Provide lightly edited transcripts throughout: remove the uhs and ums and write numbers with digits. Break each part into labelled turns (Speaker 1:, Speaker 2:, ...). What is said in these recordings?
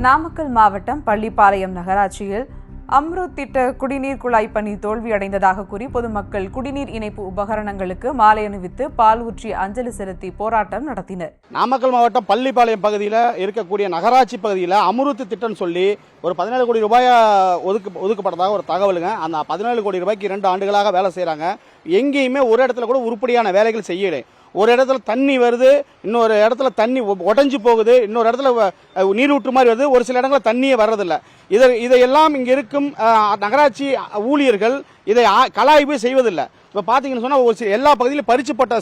Speaker 1: நாமக்கல் மாவட்டம் பள்ளிப்பாளையம் நகராட்சியில் அம்ருத் திட்ட குடிநீர் குழாய் பணி தோல்வியடைந்ததாக கூறி பொதுமக்கள் குடிநீர் இணைப்பு உபகரணங்களுக்கு மாலை அணிவித்து பால் ஊற்றி அஞ்சலி செலுத்தி போராட்டம் நடத்தினர்.
Speaker 2: நாமக்கல் மாவட்டம் பள்ளிப்பாளையம் பகுதியில் இருக்கக்கூடிய நகராட்சி பகுதியில் அம்ருத் திட்டம் சொல்லி ஒரு 17 கோடி ரூபாய் ஒதுக்கப்பட்டதாக ஒரு தகவலுங்க. அந்த 17 கோடி ரூபாய்க்கு 2 ஆண்டுகளாக வேலை செய்கிறாங்க. எங்கேயுமே ஒரு இடத்துல கூட உருப்படியான வேலைகள் செய்யலை. ஒரு இடத்துல தண்ணி வருது, இன்னொரு இடத்துல தண்ணி உடஞ்சி போகுது, இன்னொரு இடத்துல நீரூற்று மாதிரி வருது, ஒரு சில இடங்களில் தண்ணியே வர்றதில்லை. இதையெல்லாம் இங்கே இருக்கும் நகராட்சி ஊழியர்கள் இதை கலாய்வு செய்வதில்லை. இப்போ பார்த்தீங்கன்னு சொன்னால் ஒரு சில எல்லா பகுதியிலும் பறிச்சுப்பட்ட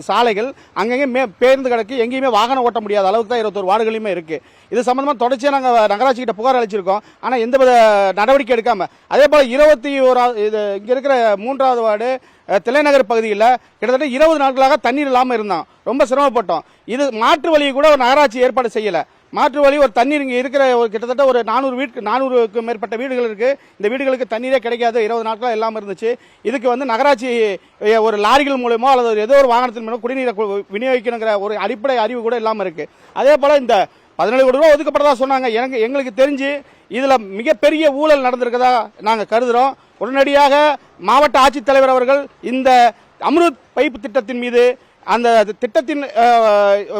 Speaker 2: சாலைகள் அங்கங்கே பேருந்து கிடக்கு, எங்கேயுமே வாகனம் ஓட்ட முடியாத அளவுக்கு தான் 21 வார்டுகளையுமே இருக்குது. இது சம்பந்தமாக தொடர்ச்சியாக நாங்கள் நகராட்சி கிட்ட புகார் அளிச்சிருக்கோம். ஆனால் எந்த வித நடவடிக்கை எடுக்காமல், அதே போல் 21 இது இங்கே இருக்கிற 3வது வார்டு தில்லைநகர் பகுதியில் கிட்டத்தட்ட 20 நாட்களாக தண்ணீர் இல்லாமல் இருந்தோம். ரொம்ப சிரமப்பட்டோம். இது மாற்று வழியை கூட ஒரு நகராட்சி ஏற்பாடு செய்யலை. மாற்று வழி ஒரு தண்ணீர் இங்கே இருக்கிற கிட்டத்தட்ட ஒரு 400க்கும் மேற்பட்ட வீடுகள் இருக்குது. இந்த வீடுகளுக்கு தண்ணீரே கிடைக்காது. 20 நாட்களாக இல்லாமல் இருந்துச்சு. இதுக்கு நகராட்சி ஒரு லாரிகள் மூலமோ அல்லது ஏதோ ஒரு வாகனத்தின் மூலம் குடிநீரை விநியோகிக்கணுங்கிற ஒரு அடிப்படை அறிவு கூட இல்லாமல் இருக்குது. அதே போல் இந்த 17 கோடி ரூபாய் ஒதுக்கப்பட்டதா சொன்னாங்க. எங்களுக்கு தெரிஞ்சு இதில் மிகப்பெரிய ஊழல் நடந்திருக்கதா நாங்கள் கருதுகிறோம். உடனடியாக மாவட்ட ஆட்சித்தலைவர் அவர்கள் இந்த அம்ருத் பைப் திட்டத்தின் மீது அந்த திட்டத்தின்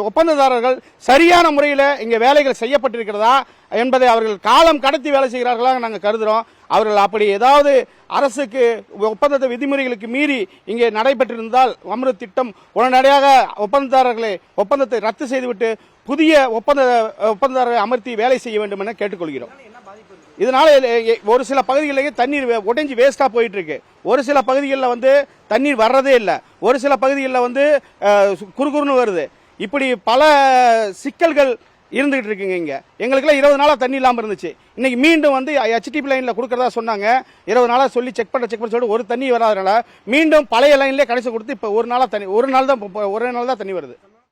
Speaker 2: ஒப்பந்ததாரர்கள் சரியான முறையில் இங்கே வேலைகள் செய்யப்பட்டிருக்கிறதா என்பதை அவர்கள் காலம் கடத்தி வேலை செய்கிறார்களாக நாங்கள் கருதுகிறோம். அவர்கள் அப்படி ஏதாவது அரசுக்கு ஒப்பந்த விதிமுறைகளுக்கு மீறி இங்கே நடைபெற்றிருந்தால் அம்ருத் திட்டம் உடனடியாக ஒப்பந்தத்தை ரத்து செய்துவிட்டு புதிய ஒப்பந்ததாரர்களை அமர்த்தி வேலை செய்ய வேண்டும் என கேட்டுக்கொள்கிறோம். இதனால ஒரு சில பகுதிகளிலேயே தண்ணீர் உடைஞ்சி வேஸ்டா போயிட்டு இருக்கு. ஒரு சில பகுதிகளில் தண்ணீர் வர்றதே இல்லை. ஒரு சில பகுதிகளில் குறுகுறுன்னு வருது. இப்படி பல சிக்கல்கள் இருந்துகிட்டு இருக்குங்க. இங்க எங்களுக்குலாம் 20 நாளா தண்ணி இல்லாமல் இருந்துச்சு. இன்னைக்கு மீண்டும் HTP லைன்ல கொடுக்கறதா சொன்னாங்க. 20 நாளா சொல்லி செக் பண்ண சொல்லிட்டு ஒரு தண்ணி வராதனால மீண்டும் பழைய லைன்லேயே கடைசி கொடுத்து இப்போ ஒரு நாள் தான் தண்ணி வருது.